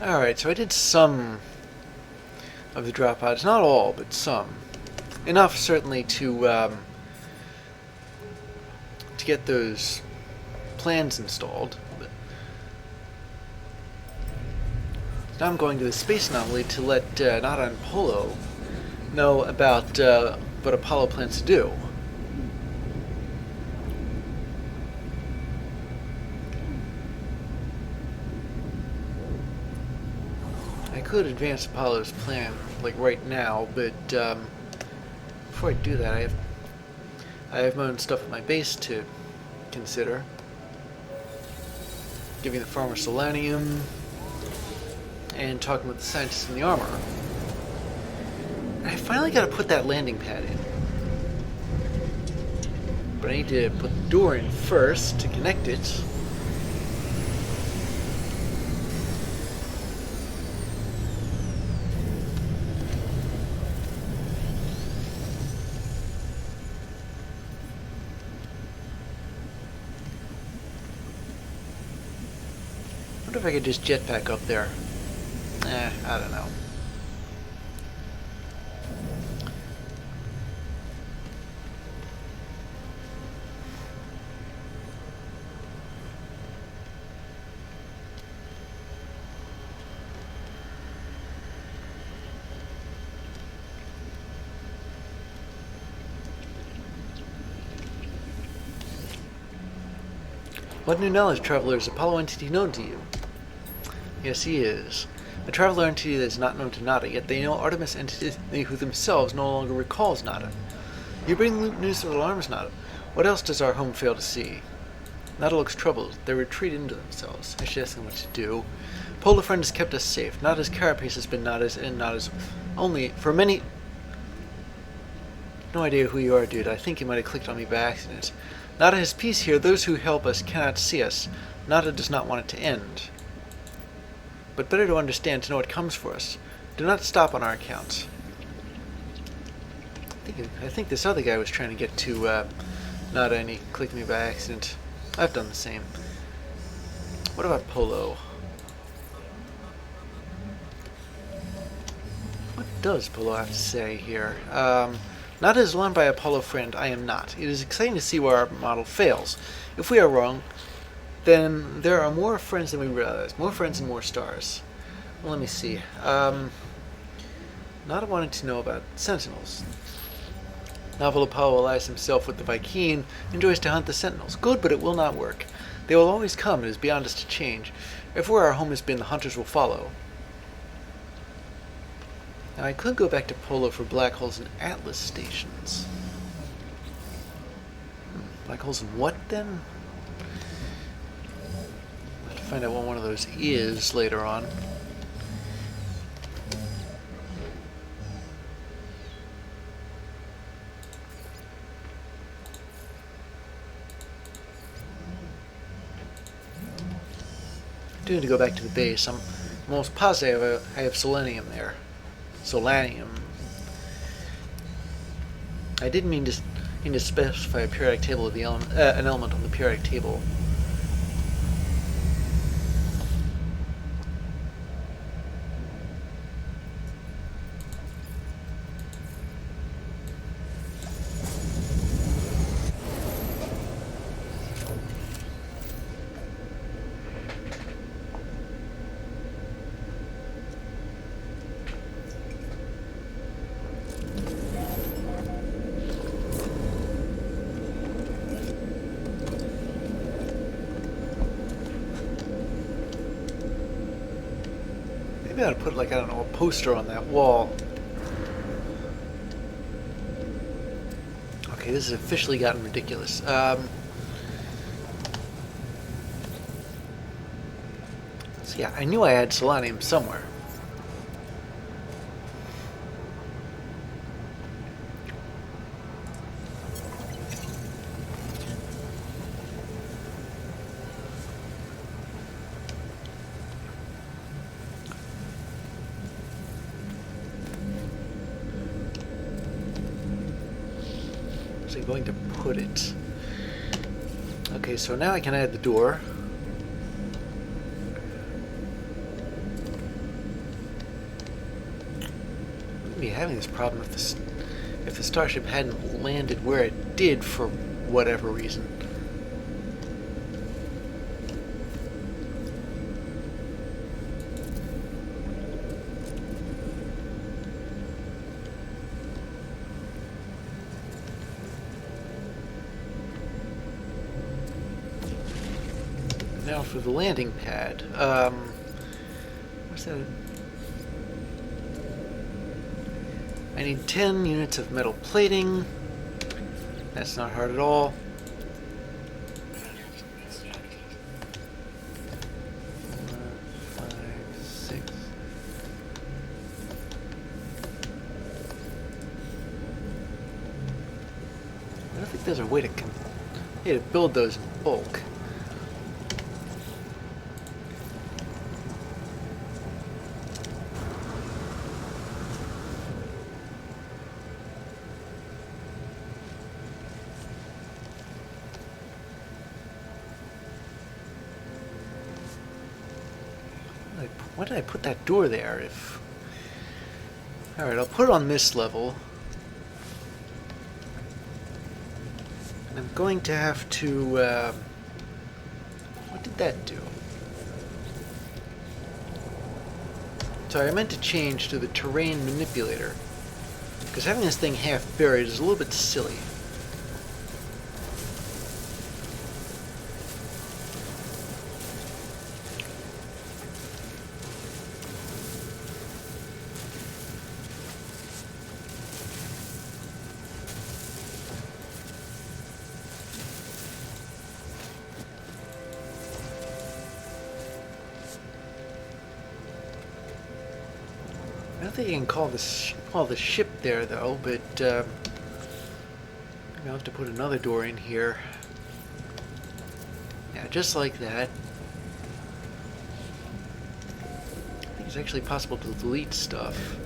Alright, so I did some of the drop pods. Not all, but some. Enough, certainly, to get those plans installed. But now I'm going to the space anomaly to let Nada and Polo know about what Apollo plans to do. I could advance Apollo's plan, like right now, but before I do that, I have my own stuff at my base to consider. Giving the farmer selenium, and talking with the scientists in the armor. And I finally got to put that landing pad in. But I need to put the door in first to connect it. I wonder if I could just jetpack up there. I don't know. What new knowledge, traveler, is Apollo entity known to you? Yes, he is. A traveler entity that is not known to Nada, yet they know Artemis entity who themselves no longer recalls Nada. You bring news that alarms Nada. What else does our home fail to see? Nada looks troubled. They retreat into themselves. I should ask them what to do. Polar friend has kept us safe. Nada's carapace has been Nada's and Nada's only for many... No idea who you are, dude. I think you might have clicked on me by accident. Nada has peace here. Those who help us cannot see us. Nada does not want it to end. But better to understand, to know what comes for us. Do not stop on our account. I think this other guy was trying to get to Nada and he clicked me by accident. I've done the same. What about Polo? What does Polo have to say here? Nada is alarmed by Apollo friend. I am not. It is exciting to see where our model fails. If we are wrong, then there are more friends than we realize. More friends and more stars. Well, let me see. Nada wanted to know about Sentinels. Novel Apollo allies himself with the Vy'keen, enjoys to hunt the Sentinels. Good, but it will not work. They will always come. It is beyond us to change. Everywhere our home has been, the hunters will follow. Now, I could go back to Polo for black holes and Atlas stations. Black holes and what, then? Find out what one of those is later on. I do need to go back to the base. I'm almost positive I have selenium there. Solanium. I didn't mean to specify a periodic table of the an element on the periodic table. Maybe I ought to put, like, I don't know, a poster on that wall. Okay, this has officially gotten ridiculous. So yeah, I knew I had selenium somewhere. Going to put it. Okay, so now I can add the door. Wouldn't be having this problem if the starship hadn't landed where it did for whatever reason. Now for the landing pad. What's that? I need 10 units of metal plating. That's not hard at all. 5, 6. I don't think there's a way to build those in bulk. Why did I put that door there? Alright, I'll put it on this level. And I'm going to have to, what did that do? Sorry, I meant to change to the terrain manipulator. Because having this thing half buried is a little bit silly. I don't think I can call the ship there though, but maybe I'll have to put another door in here. Yeah, just like that. I think it's actually possible to delete stuff.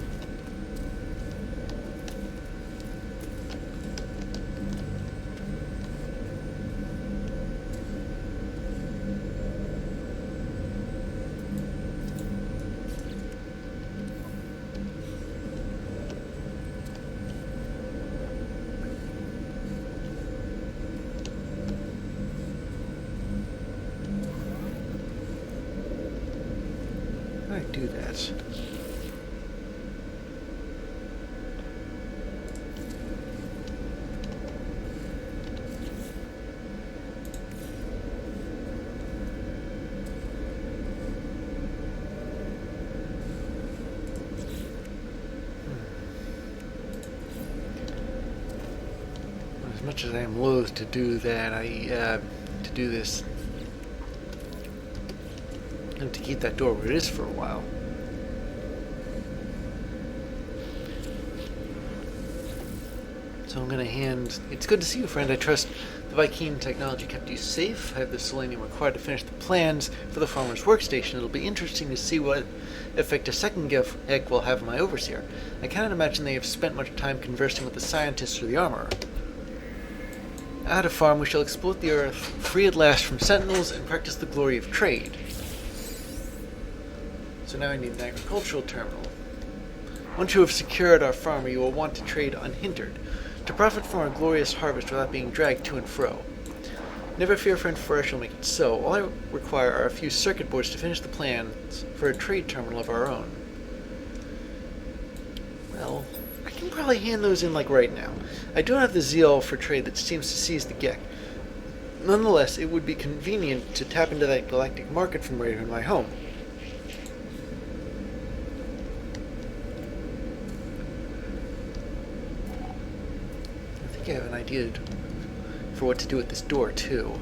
How do I do that? As much as I am loath to do that, to do this. To keep that door where it is for a while. So I'm going to hand... It's good to see you, friend. I trust the Viking technology kept you safe. I have the selenium required to finish the plans for the farmer's workstation. It'll be interesting to see what effect a second gift will have on my overseer. I cannot imagine they have spent much time conversing with the scientists or the armorer. At a farm, we shall exploit the earth, free at last from sentinels, and practice the glory of trade. So now I need an agricultural terminal. Once you have secured our farm, you will want to trade unhindered, to profit from our glorious harvest without being dragged to and fro. Never fear, friend, for I shall make it so. All I require are a few circuit boards to finish the plans for a trade terminal of our own. Well, I can probably hand those in like right now. I don't have the zeal for trade that seems to seize the Gek. Nonetheless, it would be convenient to tap into that galactic market from right here in my home. I think I have an idea for what to do with this door, too.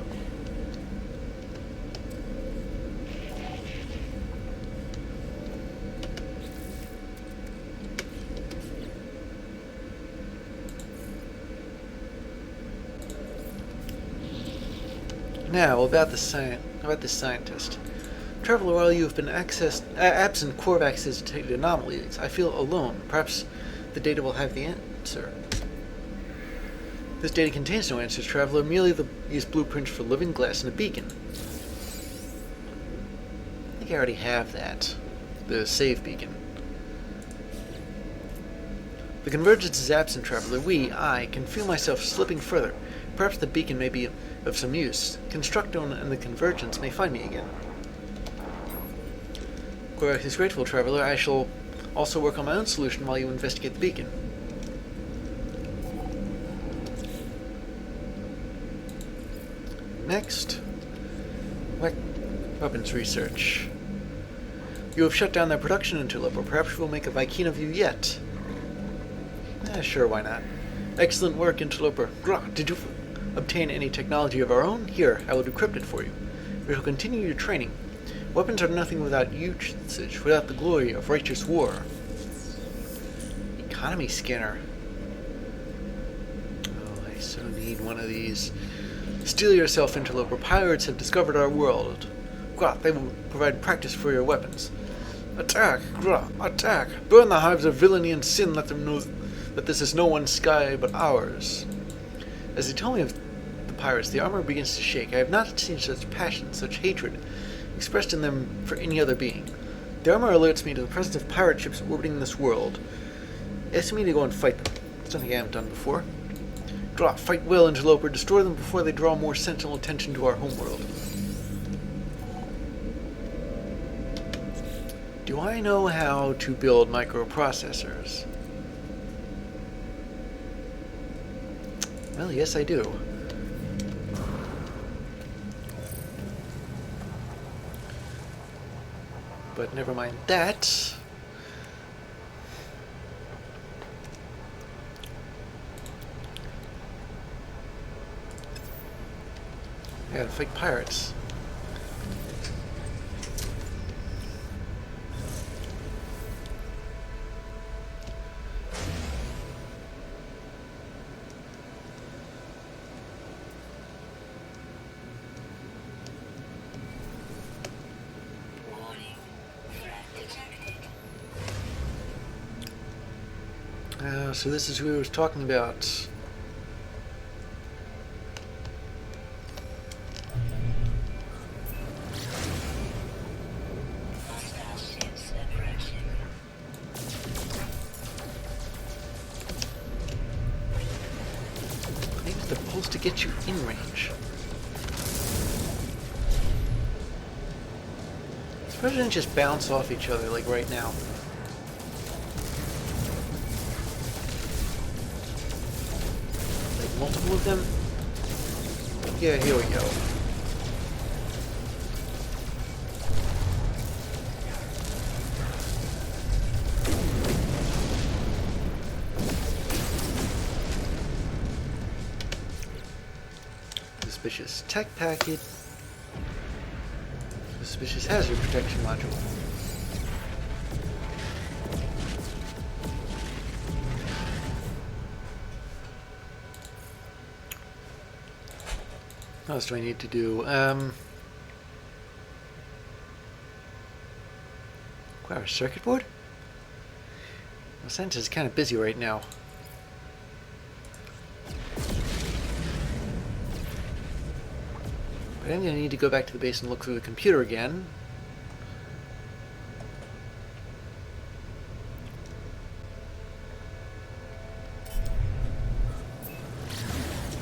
Now, about this scientist. Traveler, while you have been absent, Korvax has detected anomalies. I feel alone. Perhaps the data will have the answer. This data contains no answers, Traveler, merely these blueprints for living glass and a beacon. I think I already have that. The save beacon. The convergence is absent, traveler. I, can feel myself slipping further. Perhaps the beacon may be of some use. Constructone and the convergence may find me again. Gorak is grateful, traveler. I shall also work on my own solution while you investigate the beacon. Next, weapons research. You have shut down their production interloper. Perhaps we'll make a Viking of you yet. Sure, why not? Excellent work, interloper. Did you obtain any technology of our own? Here, I will decrypt it for you. We shall continue your training. Weapons are nothing without usage, without the glory of righteous war. Economy scanner. Oh, I so need one of these. Steel yourself, interloper. Pirates have discovered our world. They will provide practice for your weapons. Attack! Attack! Burn the hives of villainy and sin. Let them know that this is no one's sky but ours. As they tell me of the pirates, the armor begins to shake. I have not seen such passion, such hatred expressed in them for any other being. The armor alerts me to the presence of pirate ships orbiting this world. Asks me to go and fight them. Something I haven't done before. Fight well, interloper. Destroy them before they draw more sentinel attention to our homeworld. Do I know how to build microprocessors? Well, yes, I do. But never mind that. I gotta fight pirates. So this is who I was talking about. Maybe they're supposed to get you in range. Suppose they didn't just bounce off each other like right now. Multiple of them? Yeah, here we go. Suspicious tech packet. Suspicious hazard protection module. What else do I need to do? Acquire a circuit board? My scientist is kind of busy right now. But I'm going to need to go back to the base and look through the computer again.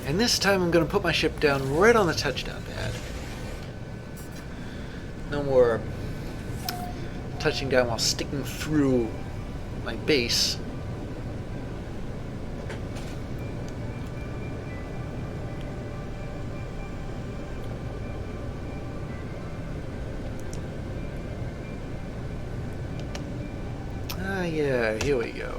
And this time I'm going to put my ship down right on the touchdown pad. No more touching down while sticking through my base. Ah, yeah, here we go.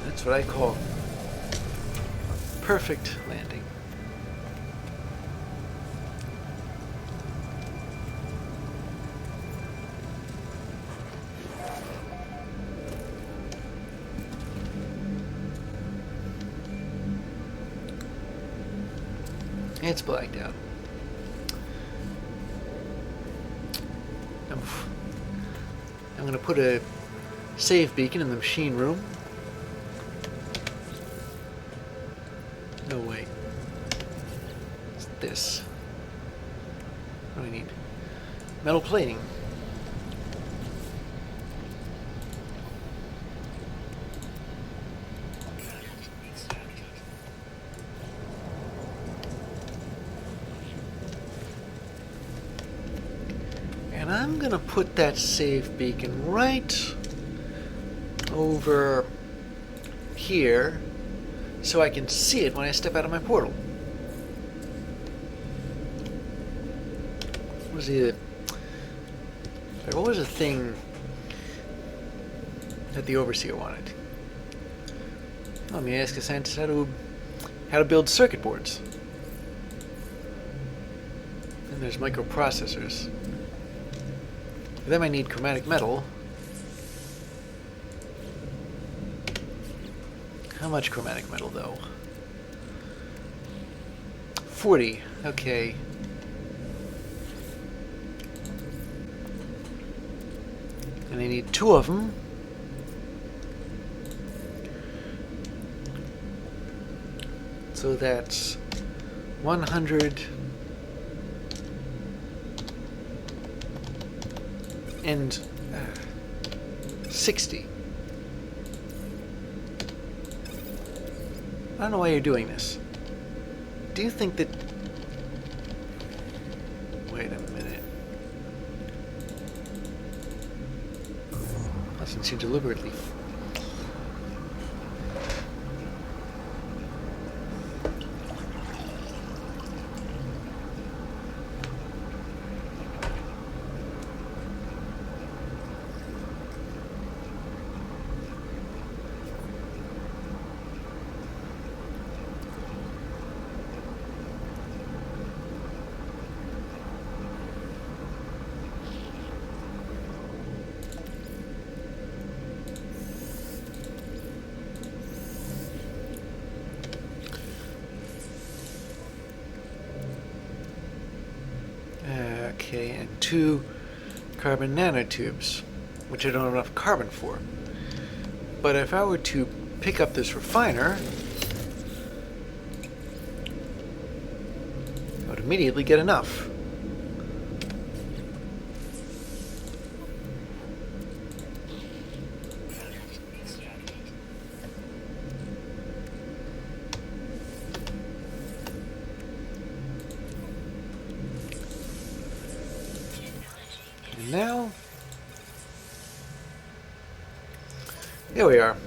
That's what I call a perfect landing. It's blacked out. I'm going to put a save beacon in the machine room. No, wait. It's this. What do I need? Metal plating. I'm gonna put that save beacon right over here so I can see it when I step out of my portal. What was the thing that the overseer wanted? Let me ask a scientist how to build circuit boards. And there's microprocessors. For them I need chromatic metal. How much chromatic metal though? 40. Okay. And I need 2 of them. So that's 100 and 60. I don't know why you're doing this. Do you think that... Wait a minute. Since you deliberately... Okay, and 2 carbon nanotubes, which I don't have enough carbon for. But if I were to pick up this refiner, I would immediately get enough. Now, here we are.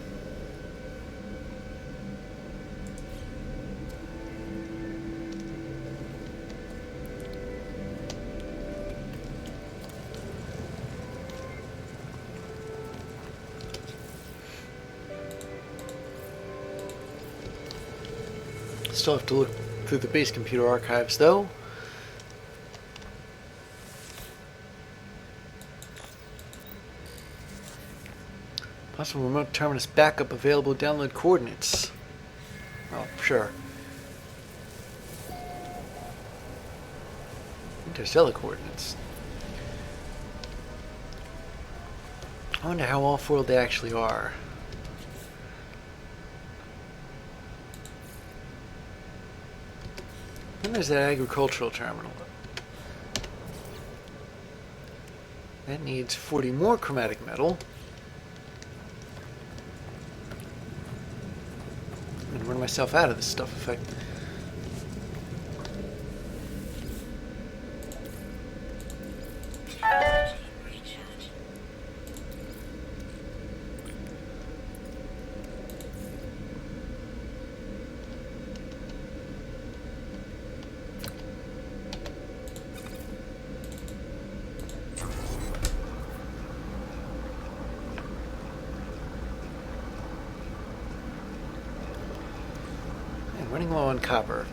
Still have to look through the base computer archives, though. Possible remote terminus backup available. Download coordinates. Oh, sure. Interstellar coordinates. I wonder how off-world they actually are. Then there's that agricultural terminal. That needs 40 more chromatic metal. I'm gonna run myself out of this stuff if I... Running low on copper.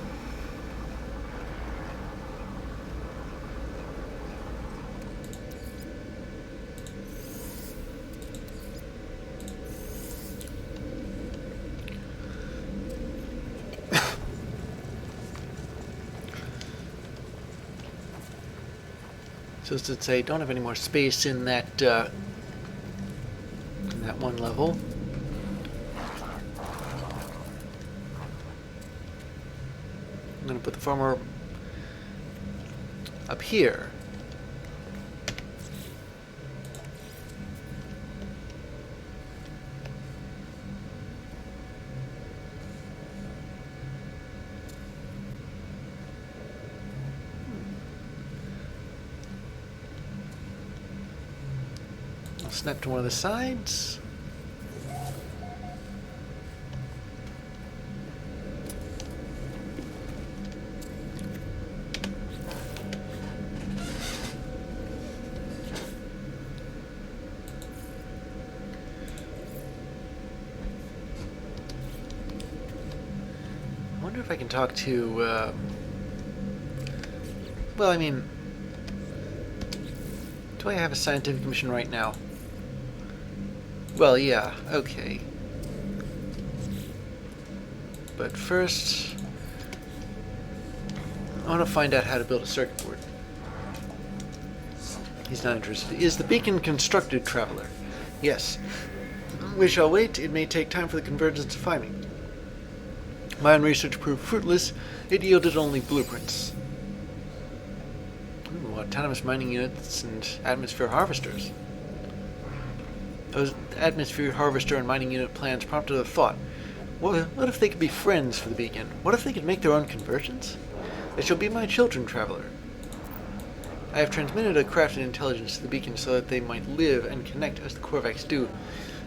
So as to say, don't have any more space in that one level. I'm going to put the farmer up here. snap to one of the sides. I wonder if I can talk to, well, I mean, do I have a scientific mission right now? Well, yeah, okay. But first, I want to find out how to build a circuit board. He's not interested. Is the beacon constructed, traveler? Yes. We shall wait. It may take time for the convergence to find me. My own research proved fruitless. It yielded only blueprints. Ooh, autonomous mining units and atmosphere harvesters. Those atmosphere harvester and mining unit plans prompted a thought. What if they could be friends for the beacon? What if they could make their own conversions? They shall be my children, traveler. I have transmitted a crafted intelligence to the beacon so that they might live and connect as the Korvax do.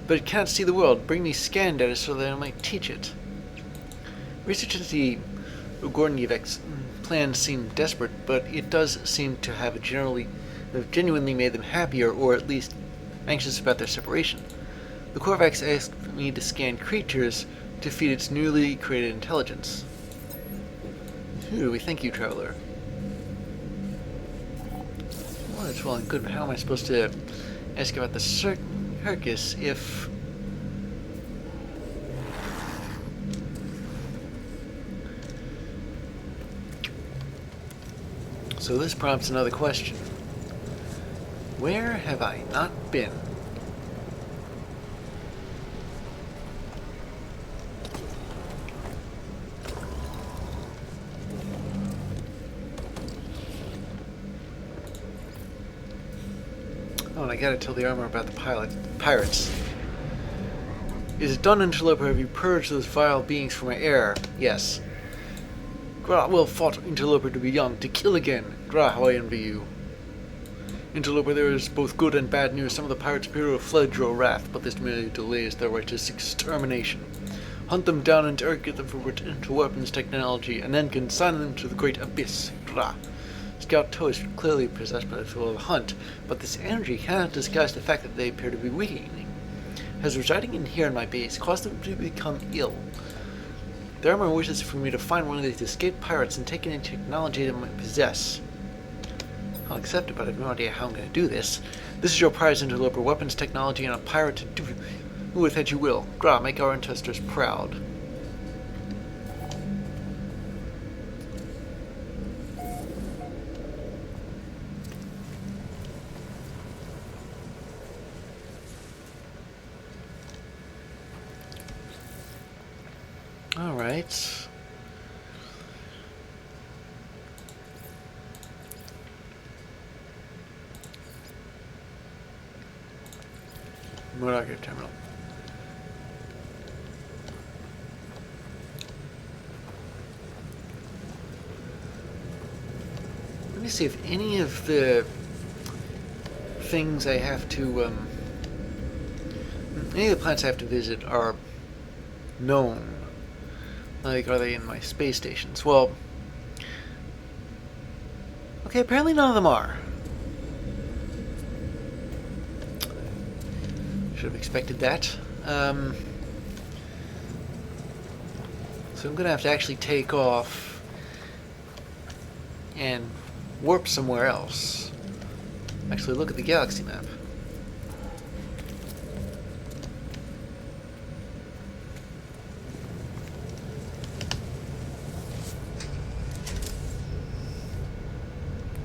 But it cannot see the world. Bring me scan data so that I might teach it. Research at the Ugornievek's plans seem desperate, but it does seem to have genuinely made them happier, or at least anxious about their separation. The Korvax asked me to scan creatures to feed its newly created intelligence. We thank you, traveler. Well, that's well and good, but how am I supposed to ask about the circus if... So this prompts another question. Where have I not been? Oh, and I gotta tell the armor about the pirates. Is it done, Interloper? Have you purged those vile beings from my air? Yes. Gra, well fought, Interloper, to be young, to kill again. Gra, how I envy you. Interloper, there is both good and bad news. Some of the pirates appear to have fled your wrath, but this merely delays their righteous extermination. Hunt them down and interrogate them for weapons technology, and then consign them to the great abyss. Gra. Scout Toe is clearly possessed by the thrill of the hunt, but this energy cannot disguise the fact that they appear to be weakening. Has residing in here in my base caused them to become ill? The armor wishes for me to find one of these escaped pirates and take any technology they might possess. I'll accept it, but I have no idea how I'm going to do this. This is your prize, Interloper, weapons technology and a pirate to do with that you will. Gra, make our ancestors proud. Alright. Motor terminal. Let me see if any of the things I have to, any of the planets I have to visit are known. Like, are they in my space stations? Well, okay, apparently none of them are. Should have expected that. So I'm gonna have to actually take off and warp somewhere else. Actually, look at the galaxy map.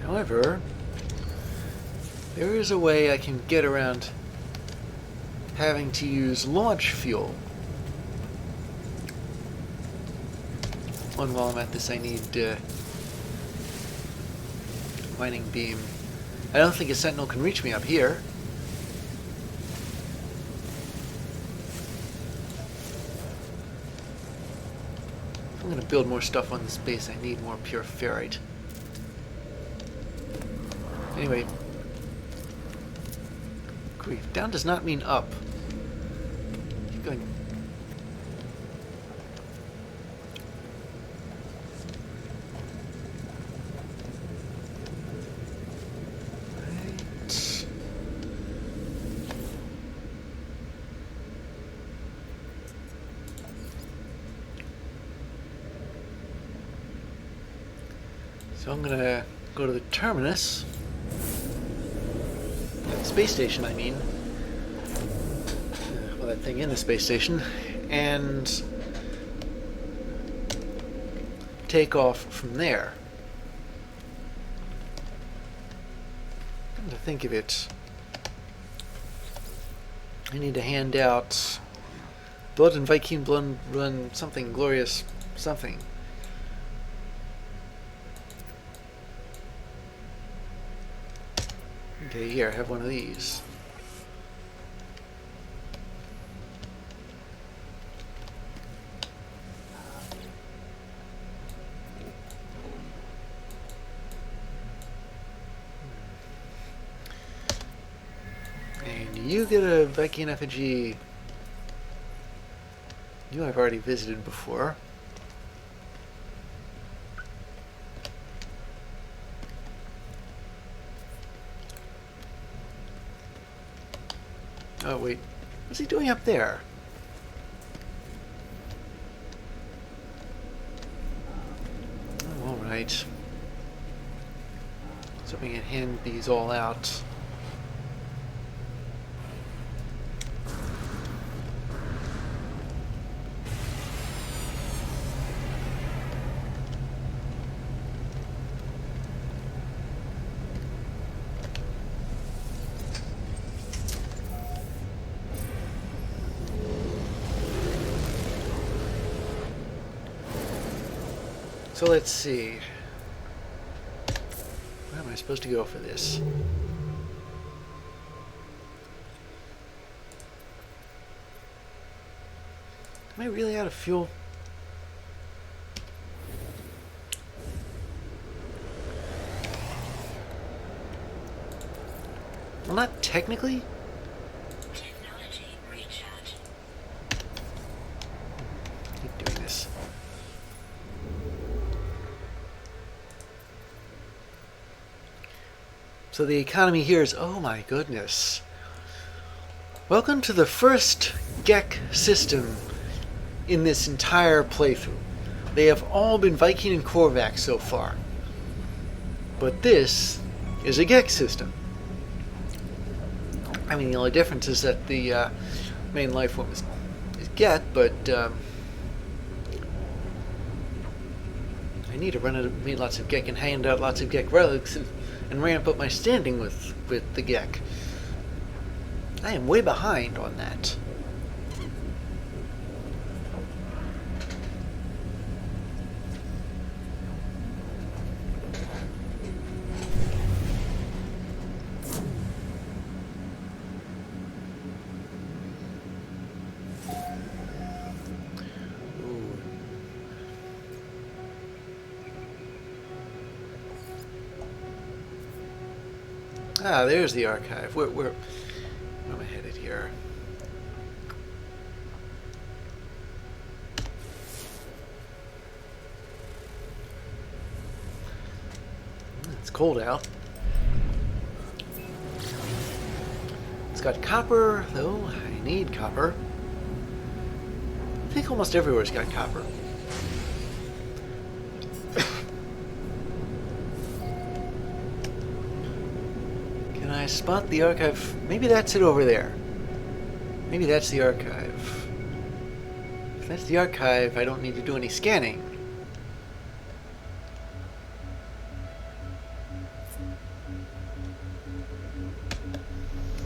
However, there is a way I can get around having to use launch fuel. And while I'm at this, I need mining beam. I don't think a sentinel can reach me up here. If I'm going to build more stuff on this base, I need more pure ferrite. Anyway, grief. Down does not mean up. Keep going. So I'm gonna go to the terminus, the space station I mean, well, that thing in the space station, and take off from there. Come to think of it, I need to hand out blood and Viking blood run something glorious something. Okay, here, have one of these. And you get a Viking effigy. You I've already visited before. Oh wait, what's he doing up there? Oh, all right. So we can hand these all out. So let's see. Where am I supposed to go for this? Am I really out of fuel? Well, not technically. Technology recharge. Keep doing this. So the economy here is, oh my goodness. Welcome to the first GEC system in this entire playthrough. They have all been Viking and Korvax so far. But this is a GEC system. I mean, the only difference is that the main life form is GEC, but I need to run out of, meet lots of GEC and hand out lots of GEC relics and ramp up my standing with the GEC. I am way behind on that. Ah, there's the archive. Where am I headed here? It's cold out. It's got copper, though I need copper. I think almost everywhere's got copper. Can I spot the archive? Maybe that's it over there. Maybe that's the archive. If that's the archive, I don't need to do any scanning.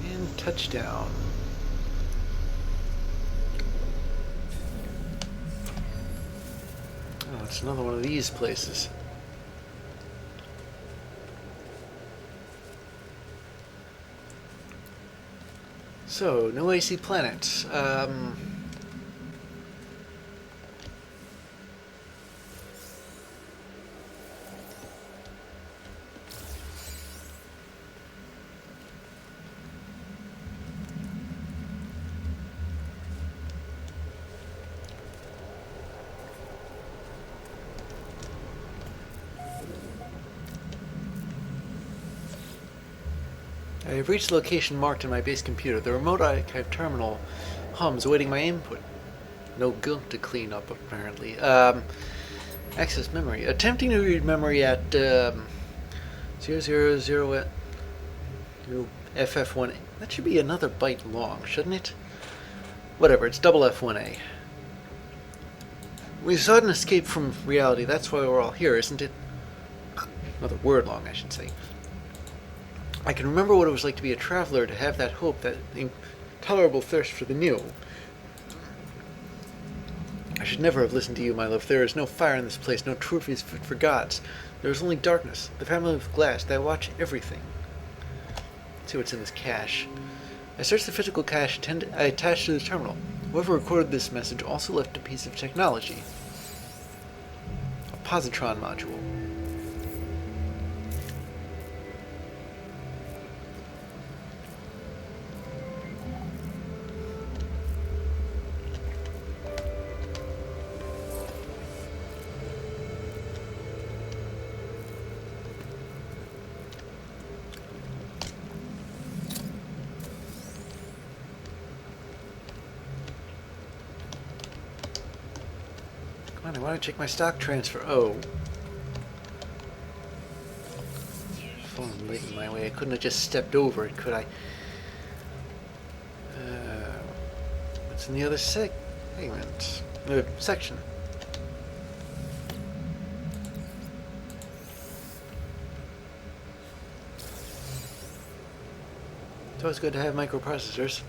And touchdown. Oh, it's another one of these places. So, no AC planet. I have reached the location marked in my base computer. The remote archive terminal hums, awaiting my input. No guilt to clean up, apparently. Access memory. Attempting to read memory at 000 FF1A. That should be another byte long, shouldn't it? Whatever, it's double F1A. We sought an escape from reality. That's why we're all here, isn't it? Another word long, I should say. I can remember what it was like to be a traveler, to have that hope, that intolerable thirst for the new. I should never have listened to you, my love. There is no fire in this place, no trophies fit for gods. There is only darkness, the family of glass that watch everything. Let's see what's in this cache. I searched the physical cache I attached to the terminal. Whoever recorded this message also left a piece of technology. A positron module. Come on, I want to check my stock transfer. Oh. Falling late in my way. I couldn't have just stepped over it, could I? What's in the other segment? Section. It's always good to have microprocessors.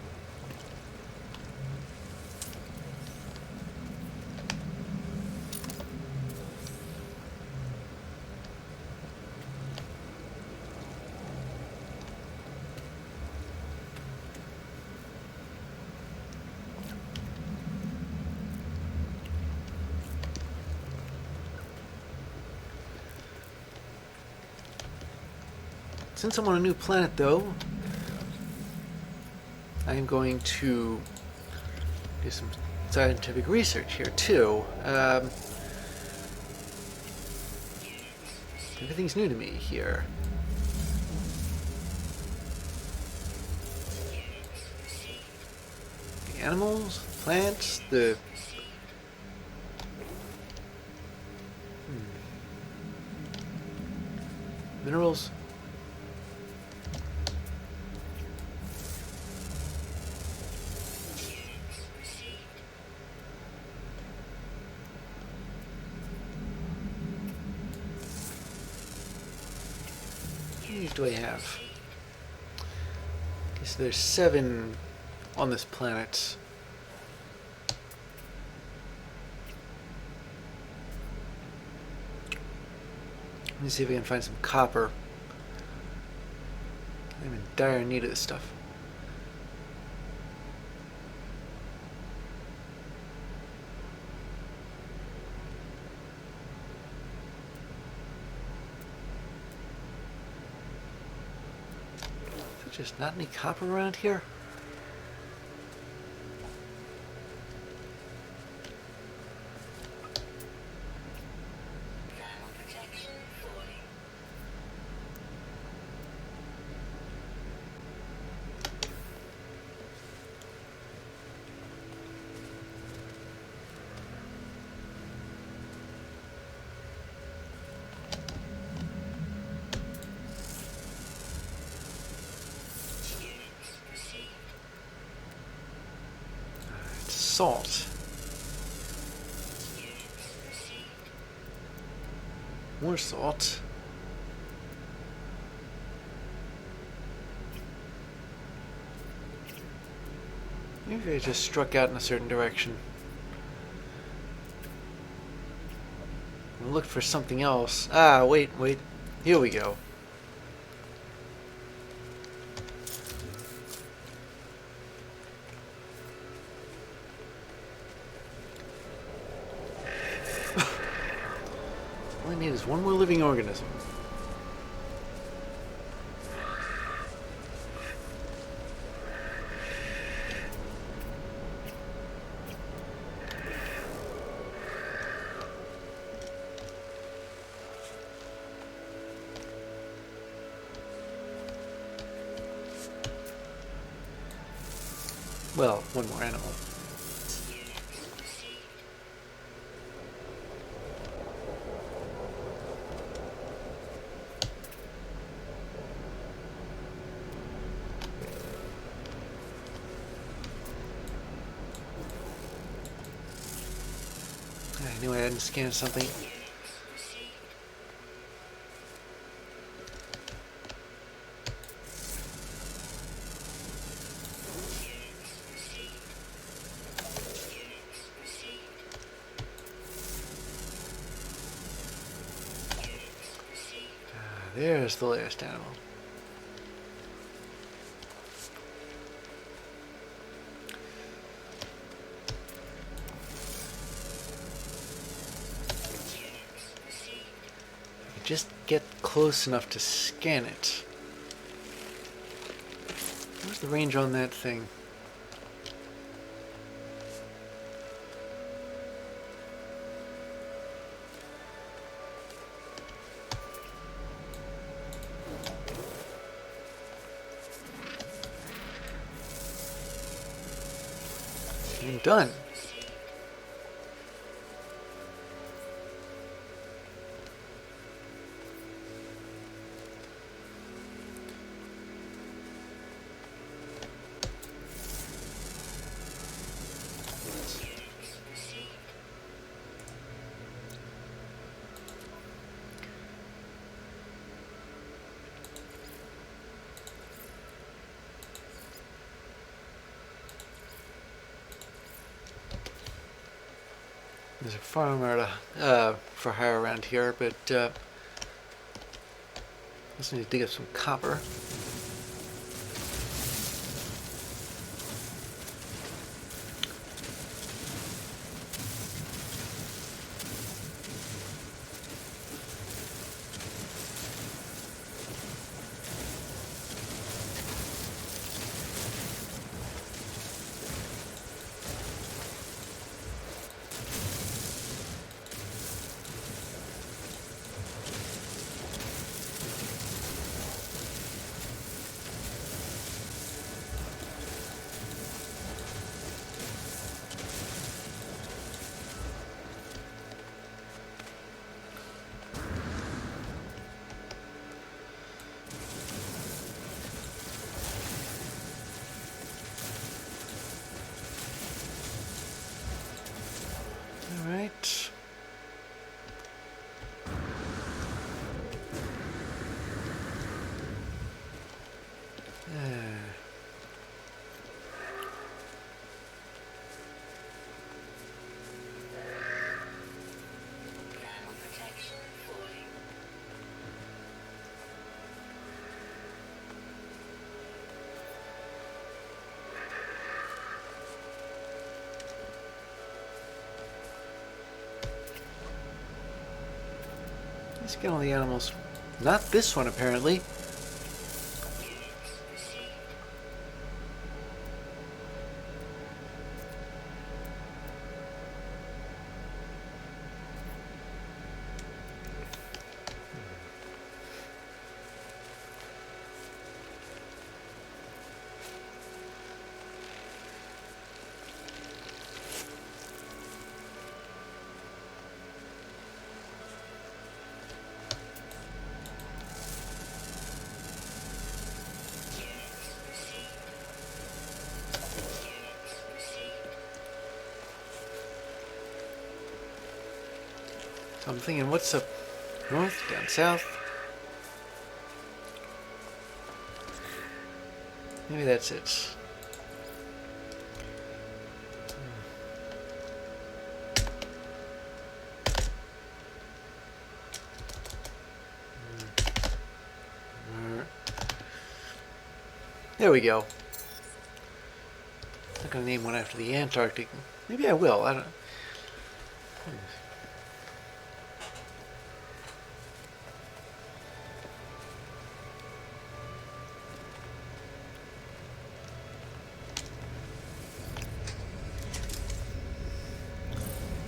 Since I'm on a new planet, though, I am going to do some scientific research here, too. Everything's new to me here. The animals, plants, the... minerals. How many do I have? Okay, so there's 7 on this planet. Let me see if we can find some copper. I'm in dire need of this stuff. Is there just not any copper around here? Salt. More salt. Maybe I just struck out in a certain direction. I looked for something else. Ah, wait. Here we go. All I need is one more living organism. Well, one more animal. I knew I hadn't scanned something. There's the last animal. Just get close enough to scan it. What's the range on that thing? I'm done. There's a farmer for hire around here, but just need to dig up some copper. All right. Protection falling. Let's get all the animals. Not this one, apparently. So I'm thinking, what's up north, down south? Maybe that's it. There we go. I'm not gonna name one after the Antarctic. Maybe I will. I don't.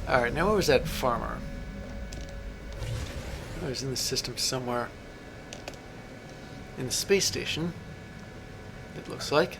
All right, now where was that farmer? I was in the system somewhere. In the space station, it looks like.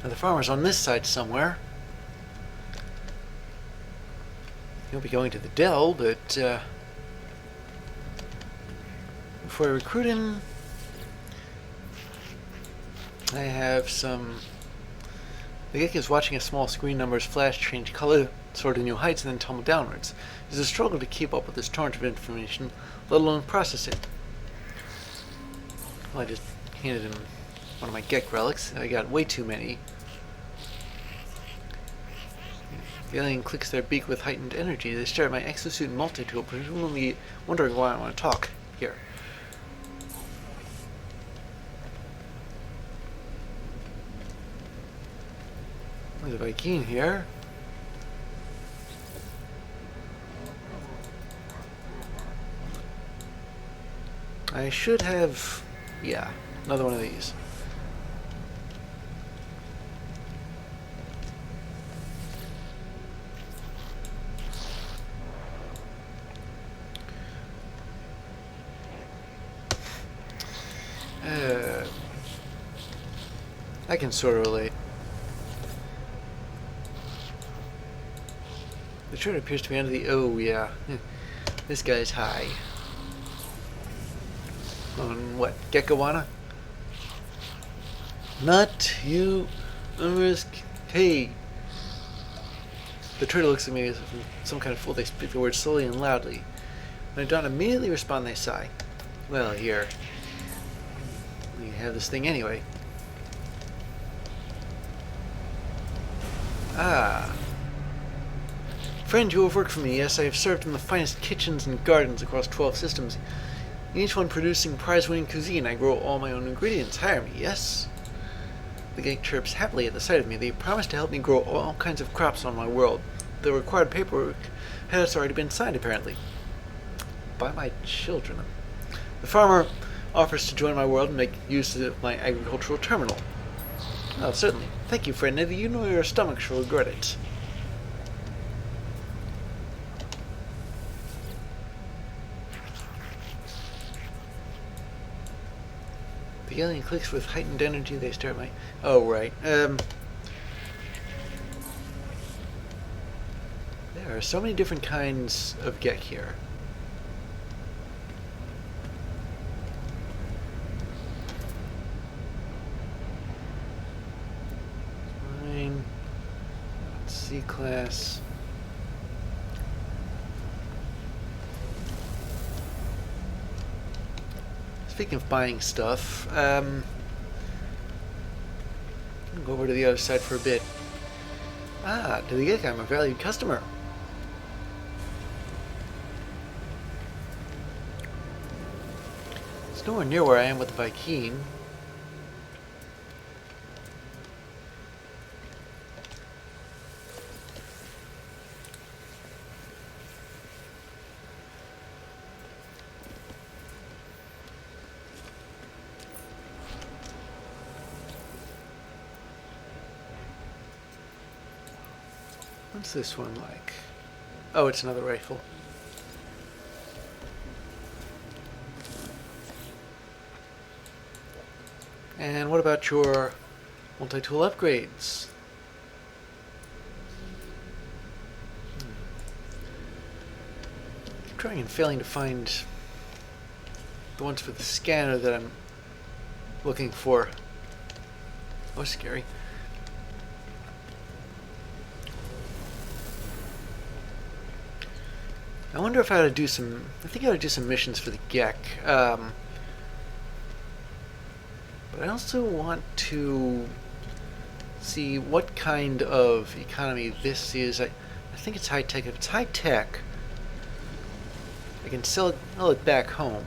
Now the farmer's on this side somewhere. He'll be going to the dell, but before I recruit him, I have some... The geek is watching as small screen numbers flash, change color, soar to new heights, and then tumble downwards. It is a struggle to keep up with this torrent of information, let alone process it. Well, I just handed him one of my Gek relics. I got way too many. The alien clicks their beak with heightened energy. They stare at my exosuit multi-tool, presumably wondering why I want to talk. Here. There's a Viking here. I should have... yeah, another one of these. I can sort of relate. The turret appears to be under the... oh, yeah. This guy's high. On what? Geckowana? Not you, nomanssky. The turtle looks at me as if I'm some kind of fool. They speak the words slowly and loudly. When I don't immediately respond, they sigh. Well, here. We have this thing anyway. Ah. Friend, you have worked for me. Yes, I have served in the finest kitchens and gardens across 12 systems. In each one producing prize-winning cuisine. I grow all my own ingredients. Hire me, yes? The geek chirps happily at the sight of me. They promise to help me grow all kinds of crops on my world. The required paperwork has already been signed, apparently. By my children. The farmer offers to join my world and make use of my agricultural terminal. Oh, certainly. Thank you, friend. You know your stomach shall regret it. The alien clicks with heightened energy. They stare at my... oh, right. There are so many different kinds of Gek here. Fine. C-class. Speaking of buying stuff, I'll go over to the other side for a bit. Ah, to the Gek, I'm a valued customer. It's nowhere near where I am with the Viking. What's this one like? Oh, it's another rifle. And what about your multi-tool upgrades? I'm trying and failing to find the ones for the scanner that I'm looking for. Oh, scary. I wonder if I ought to do some... I think I ought to do some missions for the Gek. But I also want to see what kind of economy this is. I think it's high-tech. If it's high-tech, I can sell it back home.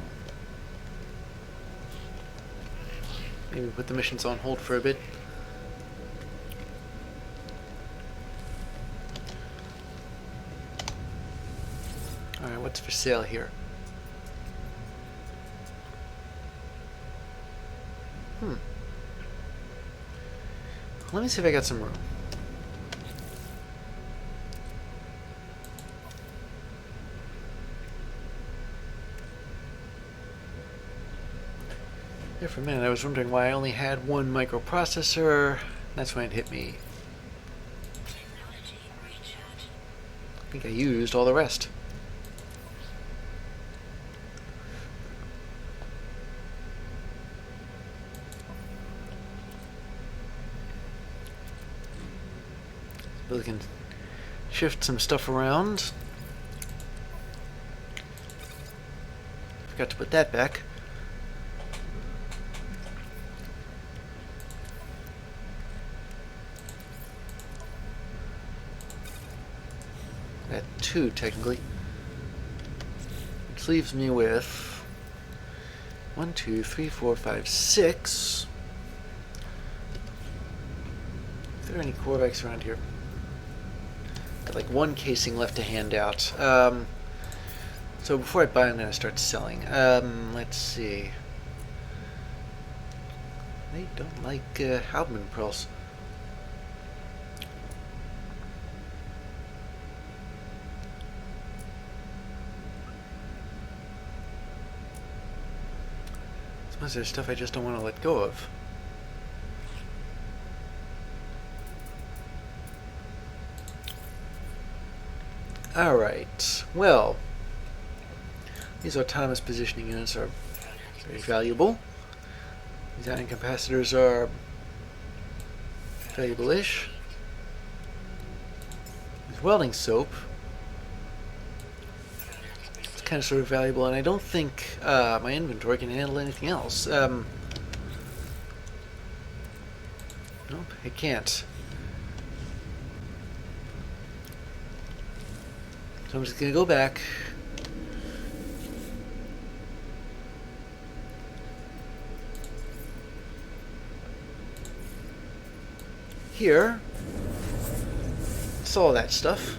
Maybe put the missions on hold for a bit. Alright, what's for sale here? Let me see if I got some room. There for a minute I was wondering why I only had one microprocessor. That's when it hit me. Technology recharge. I think I used all the rest. We can shift some stuff around. Forgot to put that back. At 2, technically. Which leaves me with 1, 2, 3, 4, 5, 6. Are there any Corvex around here? Got like 1 casing left to hand out. So before I buy, I'm going to start selling. Let's see. They don't like Halbman pearls. Sometimes there's stuff I just don't want to let go of. Alright, well, these autonomous positioning units are very valuable. These ion capacitors are valuable-ish. This welding soap is kind of sort of valuable, and I don't think my inventory can handle anything else. Nope, it can't. So I'm just going to go back. Here. Saw that stuff.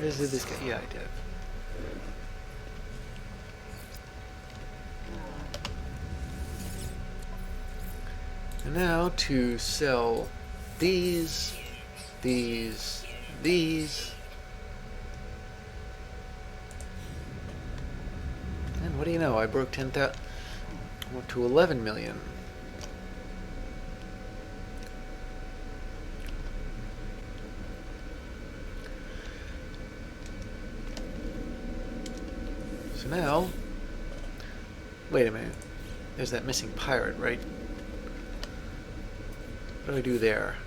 Visited this guy. Yeah, I did. And now to sell these. And what do you know? I broke 10,000. Went to 11 million. So now, wait a minute. There's that missing pirate, right? What do I do there?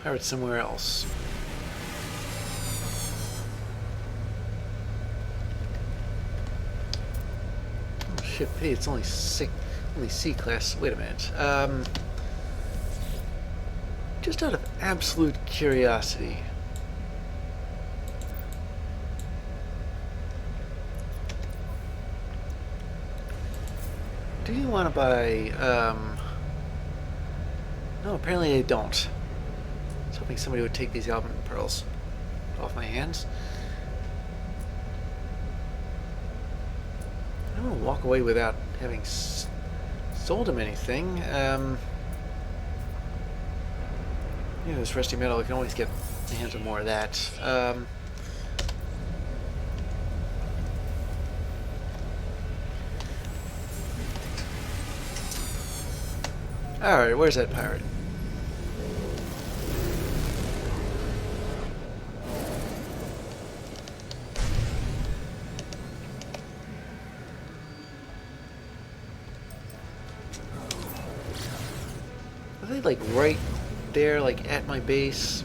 Pirate's somewhere else. Shit, hey, it's only C class. Wait a minute. Just out of absolute curiosity, do you want to buy? No, apparently I don't. I was hoping somebody would take these album pearls off my hands. I don't want to walk away without having sold him anything. You know, this rusty metal, I can always get my hands on more of that. Alright, where's that pirate? Are they like right there, like at my base?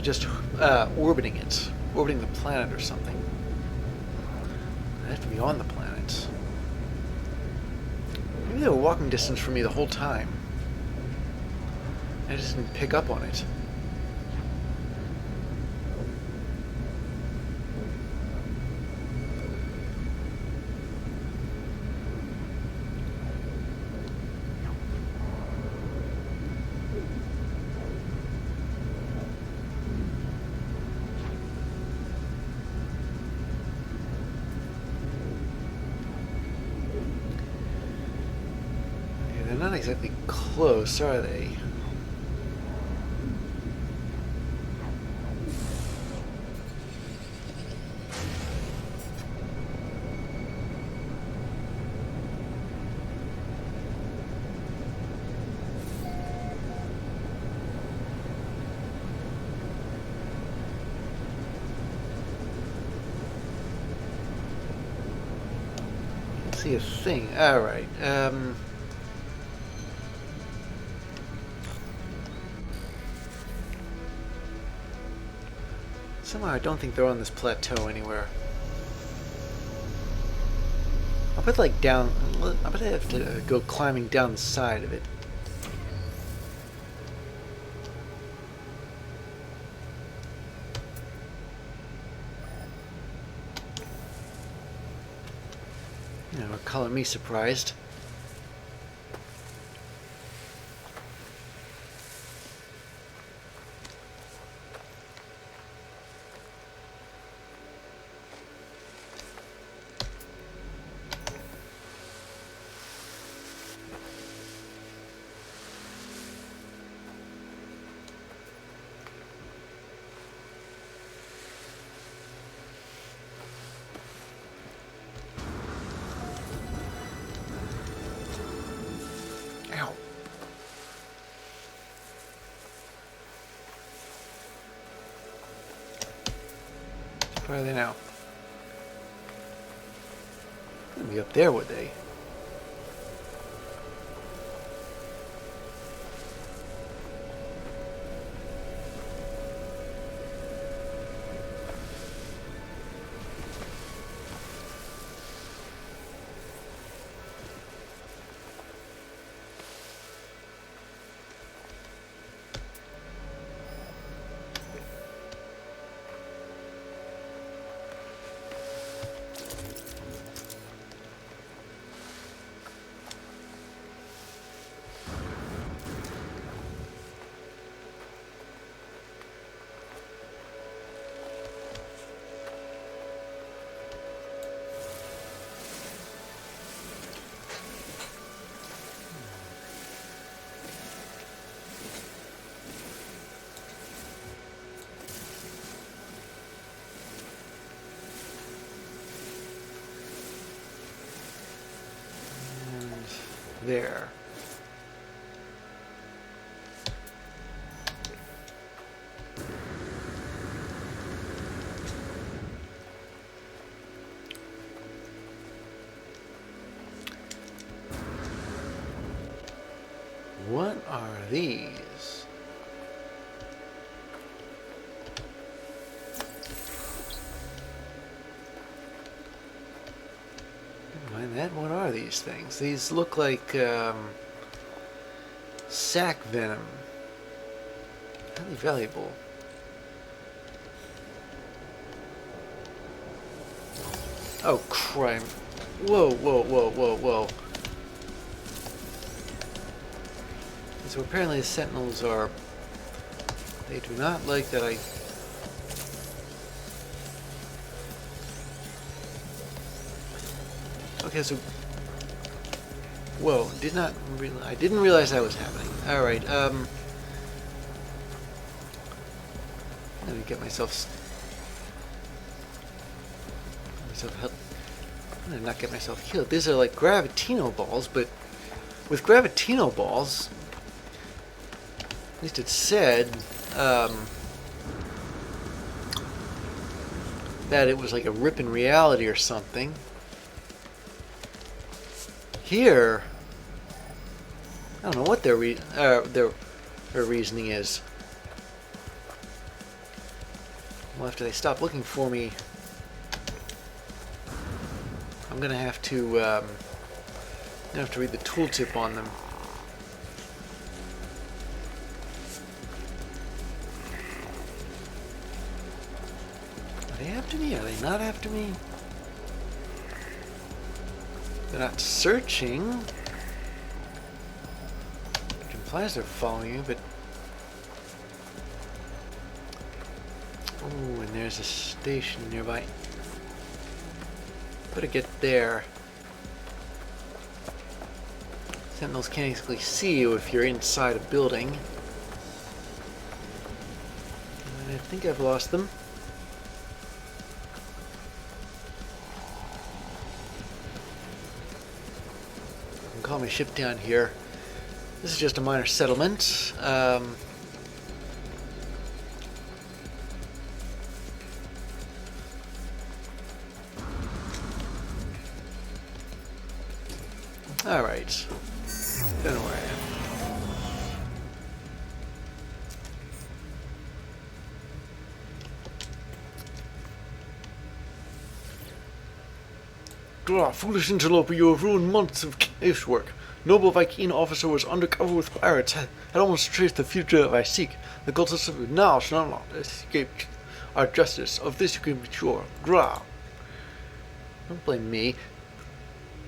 just orbiting it, orbiting the planet or something. I have to be on the planet. Maybe they were walking distance from me the whole time. I just didn't pick up on it. They're not exactly close, are they? Can't see a thing. All right. Somehow I don't think they're on this plateau anywhere. I'll bet like down. I bet I have to go climbing down the side of it. You know, color me surprised. Ow. Where are they now? They'd be up there, would they? There. What are these? Never mind that. What are these things? These look like sac venom. Highly valuable. Oh, crime. Whoa, whoa, whoa, whoa, whoa. So apparently the Sentinels are... They do not like that I... Okay, so... Whoa, I didn't realize that was happening. Alright, let me get myself help. I'm gonna not get myself killed. These are like Gravitino balls, but with Gravitino balls, at least it said that it was like a rip in reality or something. Here, I don't know what their reasoning is. Well, after they stop looking for me, I'm gonna have to read the tooltip on them. Are they after me? Are they not after me? They're not searching. Which implies they're following you, but... Oh, and there's a station nearby. Better get there. Sentinels can't exactly see you if you're inside a building. And I think I've lost them. I can call my ship down here. This is just a minor settlement. Alright. Don't know where I am. Grah, foolish interloper, you have ruined months of casework. Noble Viking officer was undercover with pirates, had almost traced the fugitive I seek. The cultists of now shall not escape our justice. Of this you can be sure. Grah. Don't blame me.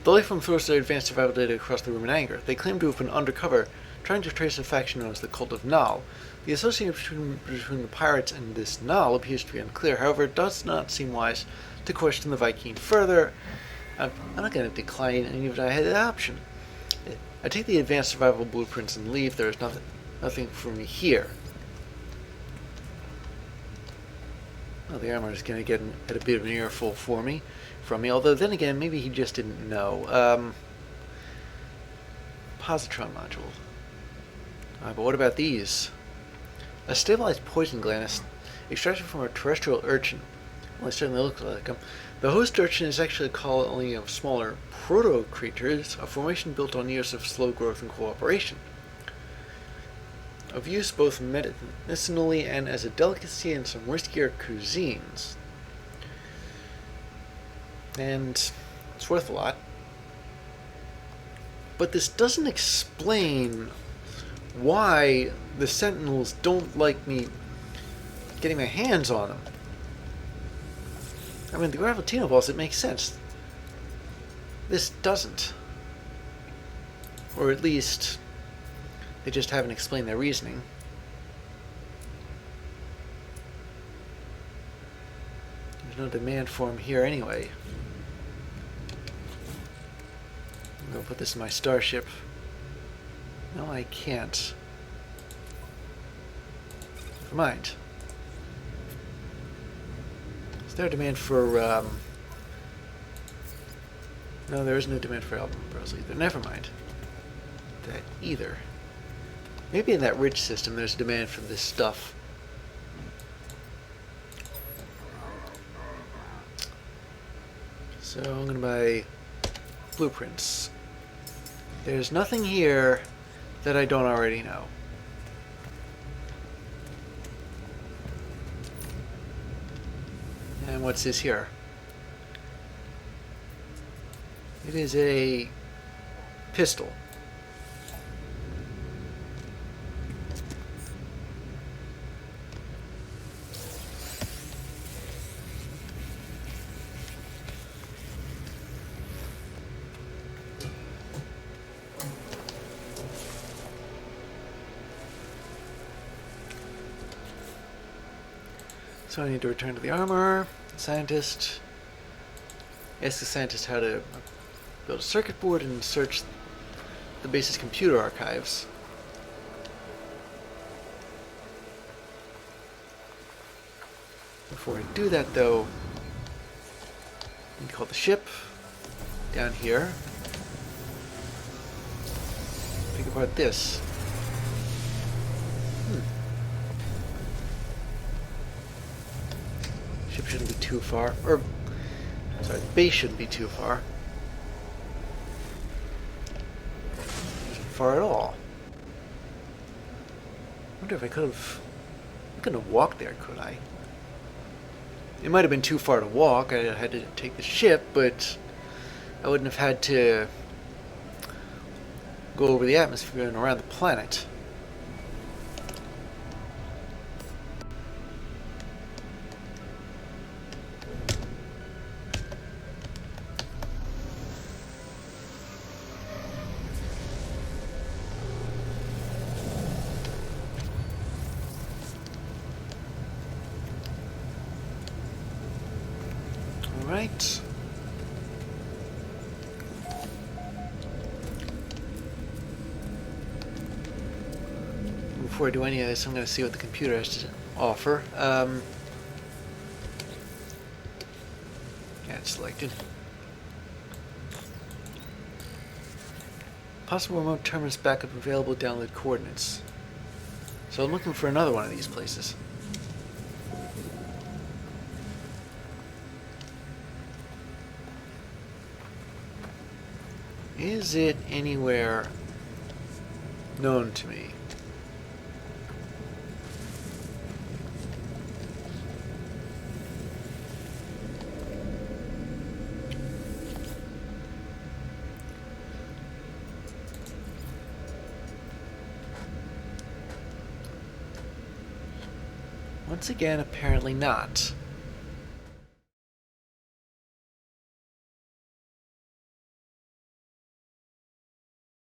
The life from throws their advanced survival data across the room in anger. They claim to have been undercover, trying to trace a faction known as the Cult of Nal. The association between the pirates and this Nal appears to be unclear. However, it does not seem wise to question the Viking further. I'm not going to decline any of it. I had the option. I take the advanced survival blueprints and leave. There is nothing for me here. Well, the armor is going to get at a bit of an earful from me. Although then again, maybe he just didn't know. Positron module. But what about these? A stabilized poison gland extracted from a terrestrial urchin. Well, it certainly looks like them. The host urchin is actually a colony of smaller proto-creatures, a formation built on years of slow growth and cooperation. Of use both medicinally and as a delicacy in some riskier cuisines. And it's worth a lot. But this doesn't explain why the Sentinels don't like me getting my hands on them. I mean, the Gravitino balls, it makes sense. This doesn't. Or at least, they just haven't explained their reasoning. There's no demand for them here anyway. I'm going to put this in my starship. No, I can't. Never mind. Is there a demand for, No, there is no demand for album pearls either. Never mind. That either. Maybe in that rich system there's demand for this stuff. So I'm going to buy blueprints. There's nothing here that I don't already know. And what's this here? It is a pistol. So I need to return to the armor. Scientist. Ask the scientist how to build a circuit board and search the base's computer archives. Before I do that, though, I need to call the ship down here. Think about this. Ship shouldn't be too far, or sorry, base shouldn't be too far. Isn't far at all. I wonder if I couldn't have walked there, could I? It might have been too far to walk. I had to take the ship, but I wouldn't have had to go over the atmosphere and around the planet. Right. Before I do any of this, I'm going to see what the computer has to offer. Yeah, it's selected. Possible remote terminus backup available, download coordinates. So I'm looking for another one of these places. Is it anywhere known to me? Once again, apparently not.